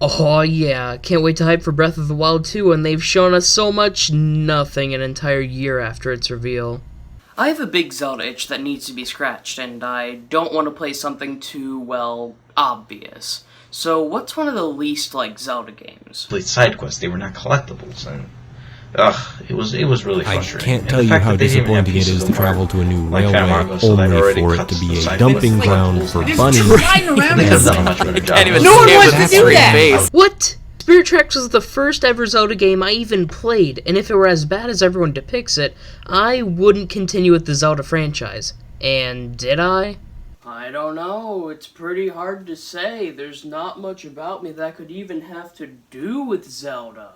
Oh yeah, can't wait to hype for Breath of the Wild 2, and they've shown us so much nothing an entire year after its reveal. I have a big Zelda itch that needs to be scratched, and I don't want to play something too, well, obvious. So what's one of the least like Zelda games? Played side quests, they were not collectibles, and it was really frustrating. I can't tell you how disappointing it is to travel to a new railway only for it to be a dumping ground for bunnies. They could have done a much better job. No one wants to do that! What? Spirit Tracks was the first ever Zelda game I even played, and if it were as bad as everyone depicts it, I wouldn't continue with the Zelda franchise. And did I? I don't know, it's pretty hard to say. There's not much about me that could even have to do with Zelda.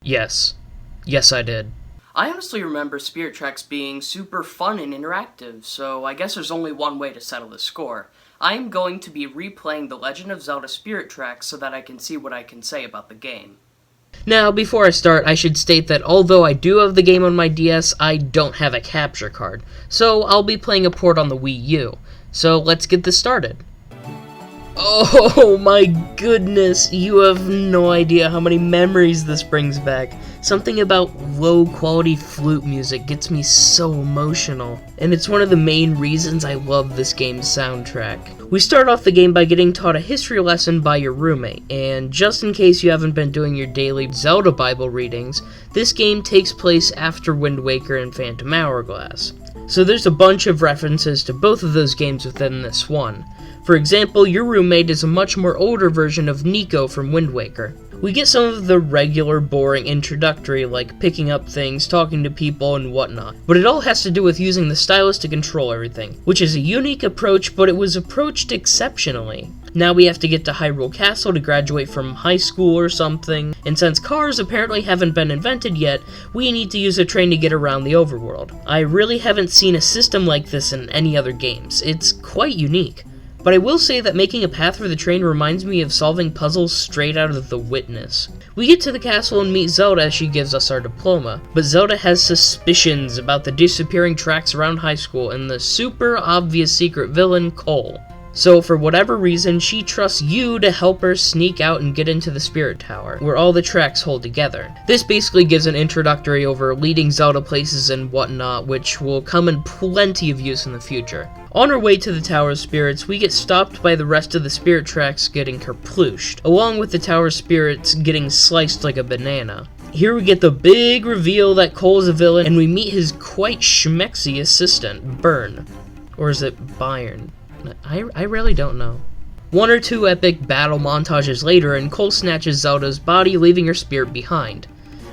Yes. Yes, I did. I honestly remember Spirit Tracks being super fun and interactive, so I guess there's only one way to settle the score. I am going to be replaying The Legend of Zelda Spirit Tracks so that I can see what I can say about the game. Now, before I start, I should state that although I do have the game on my DS, I don't have a capture card, so I'll be playing a port on the Wii U. So let's get this started. Oh my goodness, you have no idea how many memories this brings back. Something about low-quality flute music gets me so emotional, and it's one of the main reasons I love this game's soundtrack. We start off the game by getting taught a history lesson by your roommate, and just in case you haven't been doing your daily Zelda Bible readings, this game takes place after Wind Waker and Phantom Hourglass. So there's a bunch of references to both of those games within this one. For example, your roommate is a much more older version of Nico from Wind Waker. We get some of the regular, boring introductory, like picking up things, talking to people, and whatnot, but it all has to do with using the stylus to control everything, which is a unique approach, but it was approached exceptionally. Now we have to get to Hyrule Castle to graduate from high school or something, and since cars apparently haven't been invented yet, we need to use a train to get around the overworld. I really haven't seen a system like this in any other games. It's quite unique. But I will say that making a path for the train reminds me of solving puzzles straight out of The Witness. We get to the castle and meet Zelda as she gives us our diploma, but Zelda has suspicions about the disappearing tracks around high school and the super obvious secret villain, Cole. So for whatever reason, she trusts you to help her sneak out and get into the Spirit Tower, where all the tracks hold together. This basically gives an introductory over leading Zelda places and whatnot, which will come in plenty of use in the future. On our way to the Tower of Spirits, we get stopped by the rest of the Spirit Tracks getting kerplooshed, along with the Tower of Spirits getting sliced like a banana. Here we get the big reveal that Cole is a villain, and we meet his quite schmexy assistant, Byrne. Or is it Byron? I really don't know. One or two epic battle montages later, and Cole snatches Zelda's body, leaving her spirit behind.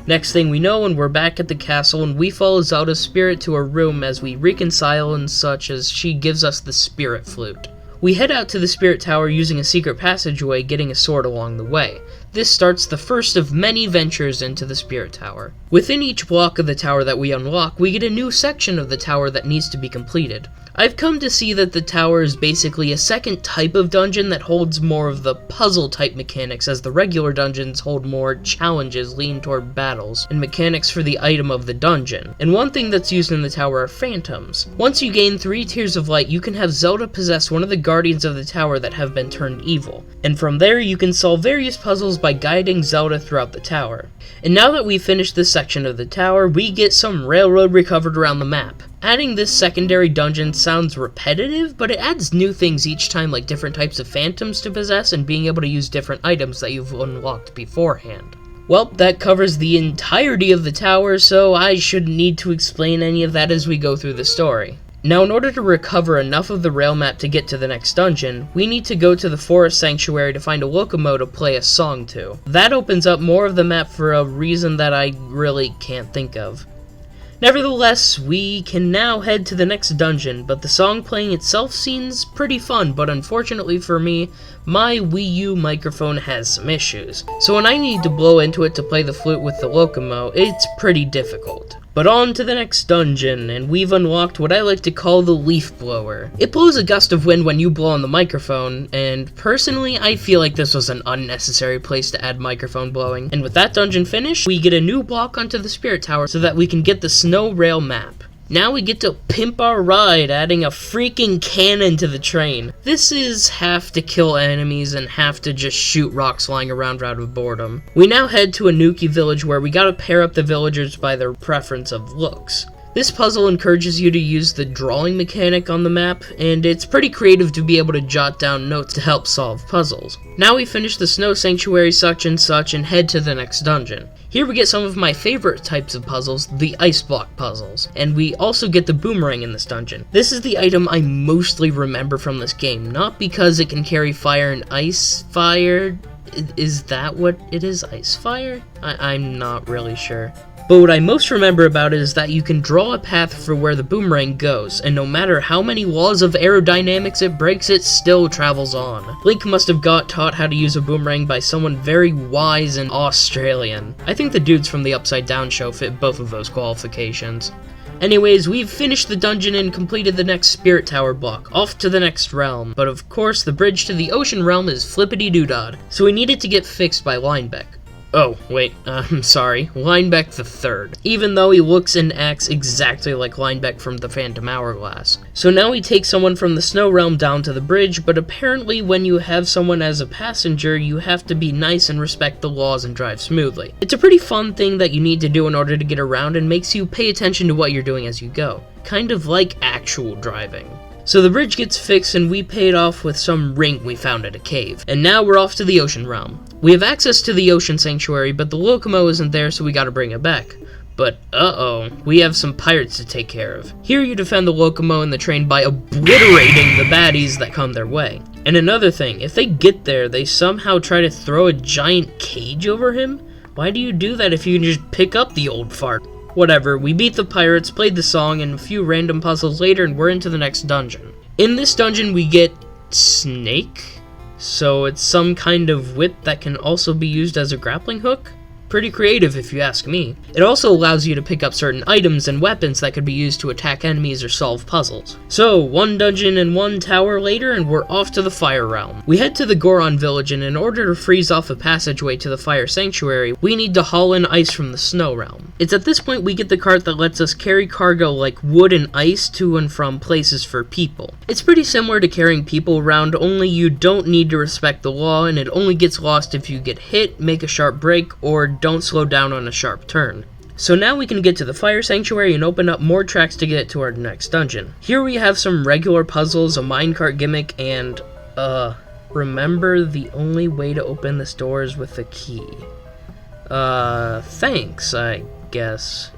Next thing we know, and we're back at the castle, and we follow Zelda's spirit to her room as we reconcile and such as she gives us the spirit flute. We head out to the Spirit Tower using a secret passageway, getting a sword along the way. This starts the first of many ventures into the Spirit Tower. Within each block of the tower that we unlock, we get a new section of the tower that needs to be completed. I've come to see that the tower is basically a second type of dungeon that holds more of the puzzle-type mechanics, as the regular dungeons hold more challenges lean toward battles and mechanics for the item of the dungeon. And one thing that's used in the tower are phantoms. Once you gain 3 tiers of light, you can have Zelda possess one of the guardians of the tower that have been turned evil. And from there, you can solve various puzzles by guiding Zelda throughout the tower. And now that we've finished this section of the tower, we get some railroad recovered around the map. Adding this secondary dungeon sounds repetitive, but it adds new things each time, like different types of phantoms to possess and being able to use different items that you've unlocked beforehand. Well, that covers the entirety of the tower, so I shouldn't need to explain any of that as we go through the story. Now, in order to recover enough of the rail map to get to the next dungeon, we need to go to the Forest Sanctuary to find a Locomo to play a song to. That opens up more of the map for a reason that I really can't think of. Nevertheless, we can now head to the next dungeon, but the song playing itself seems pretty fun, but unfortunately for me, my Wii U microphone has some issues. So when I need to blow into it to play the flute with the Locomo, it's pretty difficult. But on to the next dungeon, and we've unlocked what I like to call the Leaf Blower. It blows a gust of wind when you blow on the microphone, and personally, I feel like this was an unnecessary place to add microphone blowing. And with that dungeon finished, we get a new block onto the Spirit Tower so that we can get the Snow Rail map. Now we get to pimp our ride, adding a freaking cannon to the train. This is half to kill enemies and half to just shoot rocks flying around out of boredom. We now head to a Nuki village where we gotta pair up the villagers by their preference of looks. This puzzle encourages you to use the drawing mechanic on the map, and it's pretty creative to be able to jot down notes to help solve puzzles. Now we finish the snow sanctuary such and such and head to the next dungeon. Here we get some of my favorite types of puzzles, the ice block puzzles, and we also get the boomerang in this dungeon. This is the item I mostly remember from this game, not because it can carry fire and ice fire. Is that what it is? Ice fire? I'm not really sure. But what I most remember about it is that you can draw a path for where the boomerang goes, and no matter how many laws of aerodynamics it breaks, it still travels on. Link must have got taught how to use a boomerang by someone very wise and Australian. I think the dudes from the Upside Down show fit both of those qualifications. Anyways, we've finished the dungeon and completed the next Spirit Tower block, off to the next realm. But of course, the bridge to the Ocean Realm is flippity-doo-dah, so we need it to get fixed by Linebeck. Oh, wait, I'm sorry, Linebeck III, even though he looks and acts exactly like Linebeck from the Phantom Hourglass. So now we take someone from the Snow Realm down to the bridge, but apparently when you have someone as a passenger, you have to be nice and respect the laws and drive smoothly. It's a pretty fun thing that you need to do in order to get around and makes you pay attention to what you're doing as you go. Kind of like actual driving. So the bridge gets fixed and we paid off with some ring we found at a cave. And now we're off to the Ocean Realm. We have access to the Ocean Sanctuary, but the Locomo isn't there, so we gotta bring it back. But uh-oh, we have some pirates to take care of. Here you defend the Locomo and the train by obliterating the baddies that come their way. And another thing, if they get there, they somehow try to throw a giant cage over him? Why do you do that if you can just pick up the old fart? Whatever, we beat the pirates, played the song, and a few random puzzles later, and we're into the next dungeon. In this dungeon, we get Snake? So it's some kind of whip that can also be used as a grappling hook? Pretty creative if you ask me. It also allows you to pick up certain items and weapons that could be used to attack enemies or solve puzzles. So, one dungeon and one tower later and we're off to the Fire Realm. We head to the Goron village and in order to freeze off a passageway to the Fire Sanctuary, we need to haul in ice from the Snow Realm. It's at this point we get the cart that lets us carry cargo like wood and ice to and from places for people. It's pretty similar to carrying people around, only you don't need to respect the law and it only gets lost if you get hit, make a sharp break, or don't slow down on a sharp turn. So now we can get to the Fire Sanctuary and open up more tracks to get to our next dungeon. Here we have some regular puzzles, a minecart gimmick, and, remember the only way to open this door is with a key. Thanks, I guess.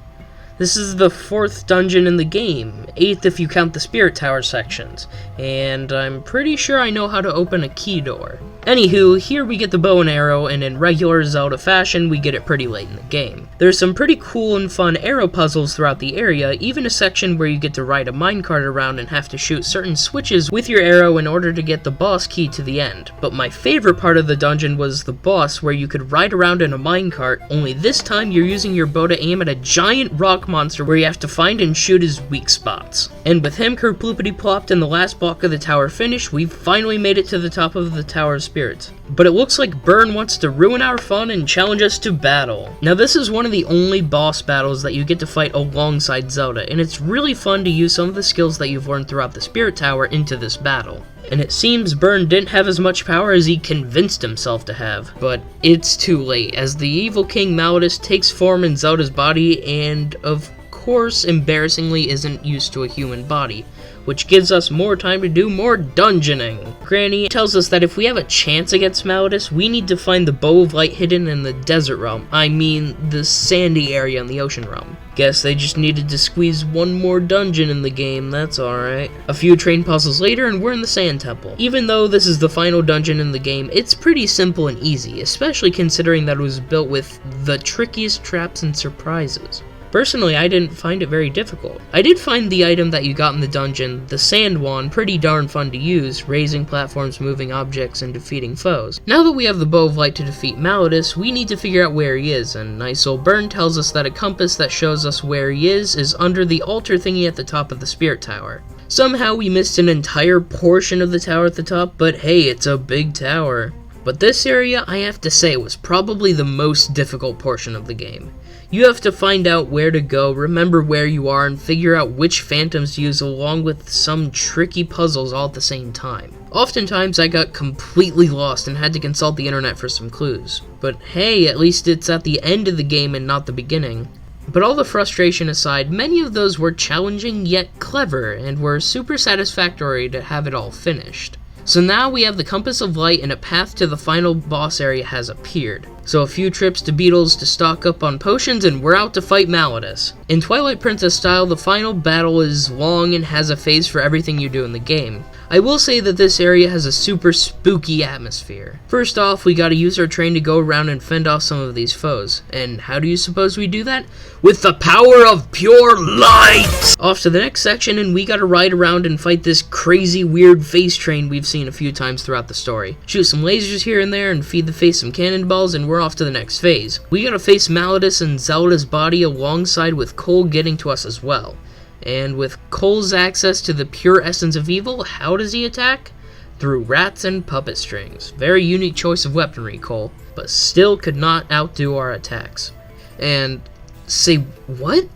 This is the 4th dungeon in the game, 8th if you count the Spirit Tower sections, and I'm pretty sure I know how to open a key door. Anywho, here we get the bow and arrow, and in regular Zelda fashion, we get it pretty late in the game. There's some pretty cool and fun arrow puzzles throughout the area, even a section where you get to ride a minecart around and have to shoot certain switches with your arrow in order to get the boss key to the end. But my favorite part of the dungeon was the boss where you could ride around in a minecart, only this time you're using your bow to aim at a giant rock monster where you have to find and shoot his weak spots. And with him kerploopity-plopped and the last block of the tower finished, we've finally made it to the top of the tower's spirits. But it looks like Burn wants to ruin our fun and challenge us to battle. Now this is one of the only boss battles that you get to fight alongside Zelda, and it's really fun to use some of the skills that you've learned throughout the Spirit Tower into this battle. And it seems Burn didn't have as much power as he convinced himself to have. But it's too late, as the evil King Malladus takes form in Zelda's body and, of course, embarrassingly isn't used to a human body, which gives us more time to do more dungeoning. Granny tells us that if we have a chance against Malladus, we need to find the Bow of Light hidden in the Desert Realm. I mean, the sandy area in the Ocean Realm. Guess they just needed to squeeze one more dungeon in the game, that's alright. A few train puzzles later and we're in the Sand Temple. Even though this is the final dungeon in the game, it's pretty simple and easy, especially considering that it was built with the trickiest traps and surprises. Personally, I didn't find it very difficult. I did find the item that you got in the dungeon, the Sand Wand, pretty darn fun to use, raising platforms, moving objects, and defeating foes. Now that we have the Bow of Light to defeat Malladus, we need to figure out where he is, and nice old Burn tells us that a compass that shows us where he is under the altar thingy at the top of the Spirit Tower. Somehow we missed an entire portion of the tower at the top, but hey, it's a big tower. But this area, I have to say, was probably the most difficult portion of the game. You have to find out where to go, remember where you are, and figure out which phantoms to use along with some tricky puzzles all at the same time. Oftentimes I got completely lost and had to consult the internet for some clues. But hey, at least it's at the end of the game and not the beginning. But all the frustration aside, many of those were challenging yet clever and were super satisfactory to have it all finished. So now we have the Compass of Light and a path to the final boss area has appeared. So a few trips to Beetle's to stock up on potions and we're out to fight Malladus. In Twilight Princess style, the final battle is long and has a phase for everything you do in the game. I will say that this area has a super spooky atmosphere. First off, we gotta use our train to go around and fend off some of these foes. And how do you suppose we do that? With the power of pure light! Off to the next section and we gotta ride around and fight this crazy weird face train we've seen a few times throughout the story. Shoot some lasers here and there and feed the face some cannonballs and we're off to the next phase. We gotta face Malladus and Zelda's body alongside with Cole getting to us as well. And with Cole's access to the pure essence of evil, how does he attack? Through rats and puppet strings. Very unique choice of weaponry, Cole, but still could not outdo our attacks. And say, what?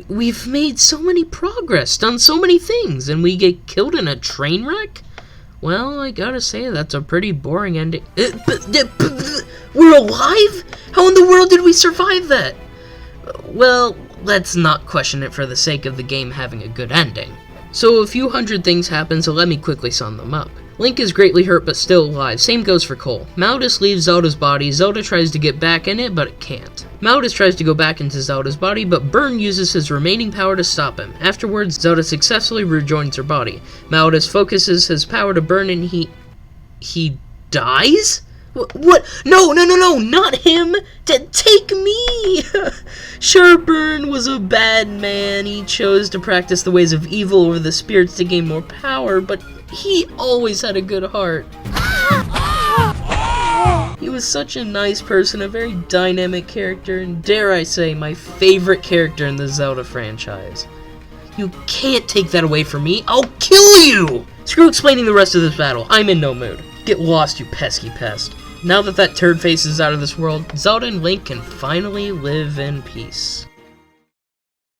We've made so many progress, done so many things, and we get killed in a train wreck? Well, I gotta say, that's a pretty boring ending. We're alive? How in the world did we survive that? Well, let's not question it for the sake of the game having a good ending. So a few hundred things happen, so let me quickly sum them up. Link is greatly hurt but still alive, same goes for Cole. Malladus leaves Zelda's body, Zelda tries to get back in it, but it can't. Malladus tries to go back into Zelda's body, but Burn uses his remaining power to stop him. Afterwards, Zelda successfully rejoins her body. Malladus focuses his power to Burn and he dies? What? No, not him! Take me! Sure, Burn was a bad man. He chose to practice the ways of evil over the spirits to gain more power, but he always had a good heart. He was such a nice person, a very dynamic character, and dare I say, my favorite character in the Zelda franchise. You can't take that away from me. I'll kill you! Screw explaining the rest of this battle. I'm in no mood. Get lost, you pesky pest. Now that that turd face is out of this world, Zelda and Link can finally live in peace.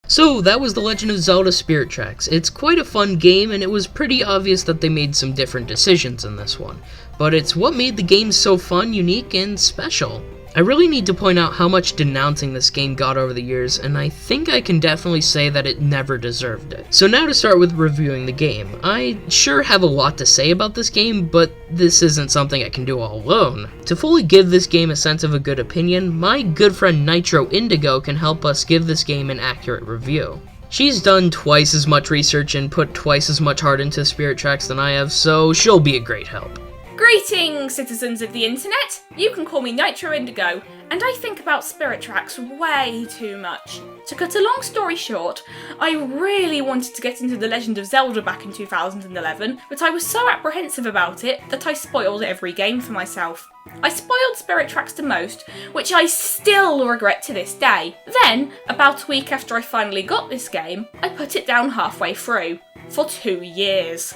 So, that was The Legend of Zelda Spirit Tracks. It's quite a fun game, and it was pretty obvious that they made some different decisions in this one. But it's what made the game so fun, unique, and special. I really need to point out how much denouncing this game got over the years, and I think I can definitely say that it never deserved it. So now to start with reviewing the game. I sure have a lot to say about this game, but this isn't something I can do all alone. To fully give this game a sense of a good opinion, my good friend Nitro Indigo can help us give this game an accurate review. She's done twice as much research and put twice as much heart into Spirit Tracks than I have, so she'll be a great help. Greetings, citizens of the internet! You can call me Nitro Indigo, and I think about Spirit Tracks way too much. To cut a long story short, I really wanted to get into The Legend of Zelda back in 2011, but I was so apprehensive about it that I spoiled every game for myself. I spoiled Spirit Tracks the most, which I still regret to this day. Then, about a week after I finally got this game, I put it down halfway through. For 2 years.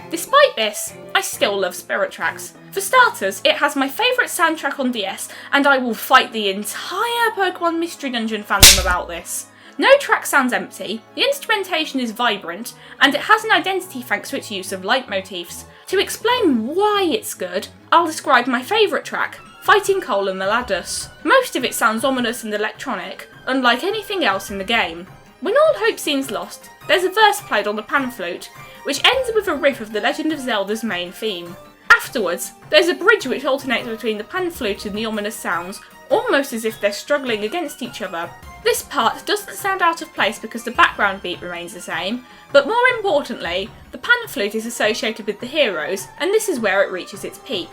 Despite this, I still love Spirit Tracks. For starters, it has my favourite soundtrack on DS, and I will fight the entire Pokemon Mystery Dungeon fandom about this. No track sounds empty, the instrumentation is vibrant, and it has an identity thanks to its use of leitmotifs. To explain why it's good, I'll describe my favourite track, Fighting Cole and Malladus. Most of it sounds ominous and electronic, unlike anything else in the game. When all hope seems lost, there's a verse played on the pan flute, which ends with a riff of The Legend of Zelda's main theme. Afterwards, there's a bridge which alternates between the pan flute and the ominous sounds, almost as if they're struggling against each other. This part doesn't sound out of place because the background beat remains the same, but more importantly, the pan flute is associated with the heroes, and this is where it reaches its peak.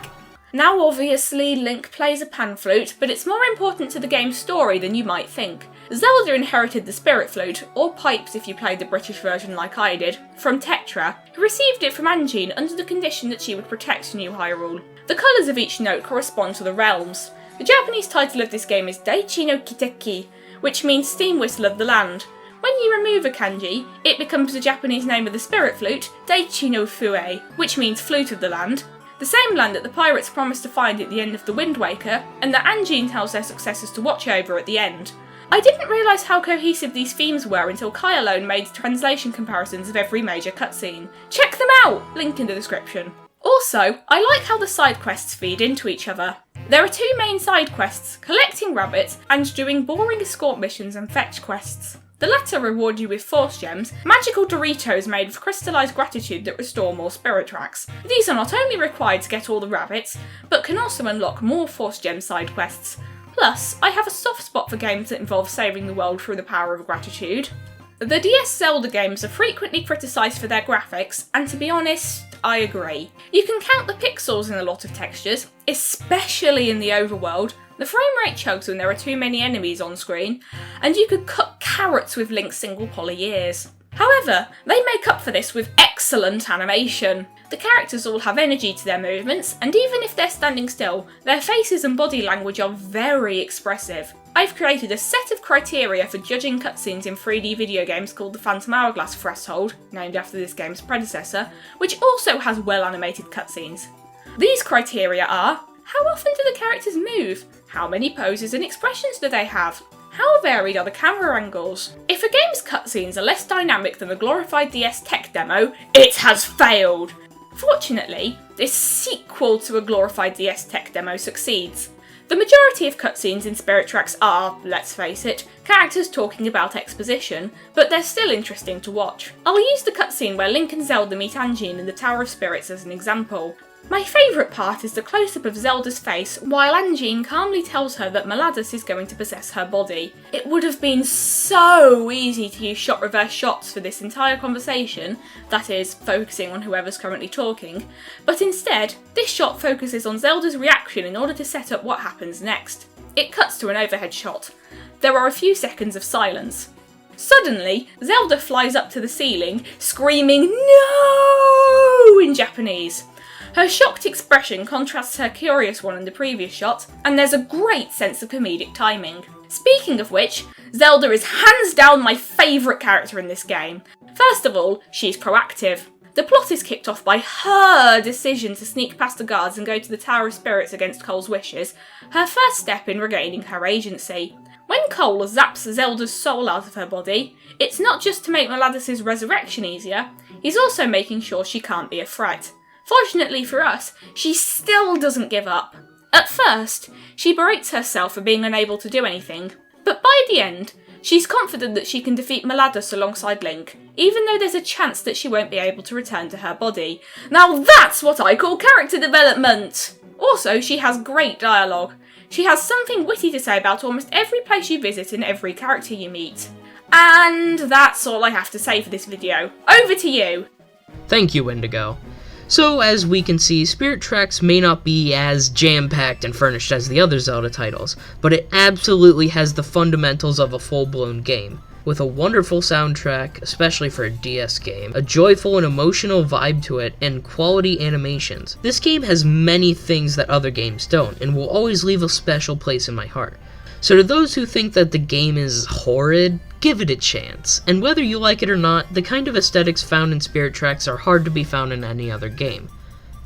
Now obviously, Link plays a pan flute, but it's more important to the game's story than you might think. Zelda inherited the spirit flute, or pipes if you played the British version like I did, from Tetra, who received it from Anjean under the condition that she would protect New Hyrule. The colours of each note correspond to the realms. The Japanese title of this game is Daichi no Kiteki, which means steam whistle of the land. When you remove a kanji, it becomes the Japanese name of the spirit flute, Daichi no Fue, which means flute of the land. The same land that the pirates promised to find at the end of the Wind Waker, and that Anjean tells their successors to watch over at the end. I didn't realise how cohesive these themes were until Kai alone made translation comparisons of every major cutscene. Check them out! Link in the description. Also, I like how the side quests feed into each other. There are two main side quests, collecting rabbits and doing boring escort missions and fetch quests. The latter reward you with Force Gems, magical Doritos made of crystallised gratitude that restore more Spirit Tracks. These are not only required to get all the rabbits, but can also unlock more Force Gem side quests. Plus, I have a soft spot for games that involve saving the world through the power of gratitude. The DS Zelda games are frequently criticised for their graphics, and to be honest, I agree. You can count the pixels in a lot of textures, especially in the overworld. The frame rate chugs when there are too many enemies on screen, and you could cut carrots with Link's single poly ears. However, they make up for this with excellent animation. The characters all have energy to their movements, and even if they're standing still, their faces and body language are very expressive. I've created a set of criteria for judging cutscenes in 3D video games called the Phantom Hourglass threshold, named after this game's predecessor, which also has well-animated cutscenes. These criteria are: how often do the characters move? How many poses and expressions do they have? How varied are the camera angles? If a game's cutscenes are less dynamic than the glorified DS tech demo, it has failed! Fortunately, this sequel to a glorified DS tech demo succeeds. The majority of cutscenes in Spirit Tracks are, let's face it, characters talking about exposition, but they're still interesting to watch. I'll use the cutscene where Link and Zelda meet Anjean in the Tower of Spirits as an example. My favourite part is the close-up of Zelda's face while Anjean calmly tells her that Maladas is going to possess her body. It would have been so easy to use shot reverse shots for this entire conversation, that is, focusing on whoever's currently talking, but instead, this shot focuses on Zelda's reaction in order to set up what happens next. It cuts to an overhead shot. There are a few seconds of silence. Suddenly, Zelda flies up to the ceiling, screaming "No!" in Japanese. Her shocked expression contrasts her curious one in the previous shot, and there's a great sense of comedic timing. Speaking of which, Zelda is hands down my favourite character in this game. First of all, she's proactive. The plot is kicked off by her decision to sneak past the guards and go to the Tower of Spirits against Cole's wishes, her first step in regaining her agency. When Cole zaps Zelda's soul out of her body, it's not just to make Maladas' resurrection easier, he's also making sure she can't be a threat. Fortunately for us, she still doesn't give up. At first, she berates herself for being unable to do anything, but by the end, she's confident that she can defeat Maladas alongside Link, even though there's a chance that she won't be able to return to her body. Now that's what I call character development! Also, she has great dialogue. She has something witty to say about almost every place you visit and every character you meet. And that's all I have to say for this video. Over to you! Thank you, Indigo. So, as we can see, Spirit Tracks may not be as jam-packed and furnished as the other Zelda titles, but it absolutely has the fundamentals of a full-blown game. With a wonderful soundtrack, especially for a DS game, a joyful and emotional vibe to it, and quality animations. This game has many things that other games don't, and will always leave a special place in my heart. So to those who think that the game is horrid, give it a chance. And whether you like it or not, the kind of aesthetics found in Spirit Tracks are hard to be found in any other game.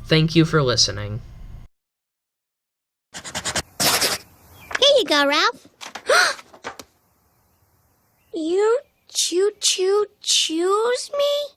Thank you for listening. Here you go, Ralph. You choose me?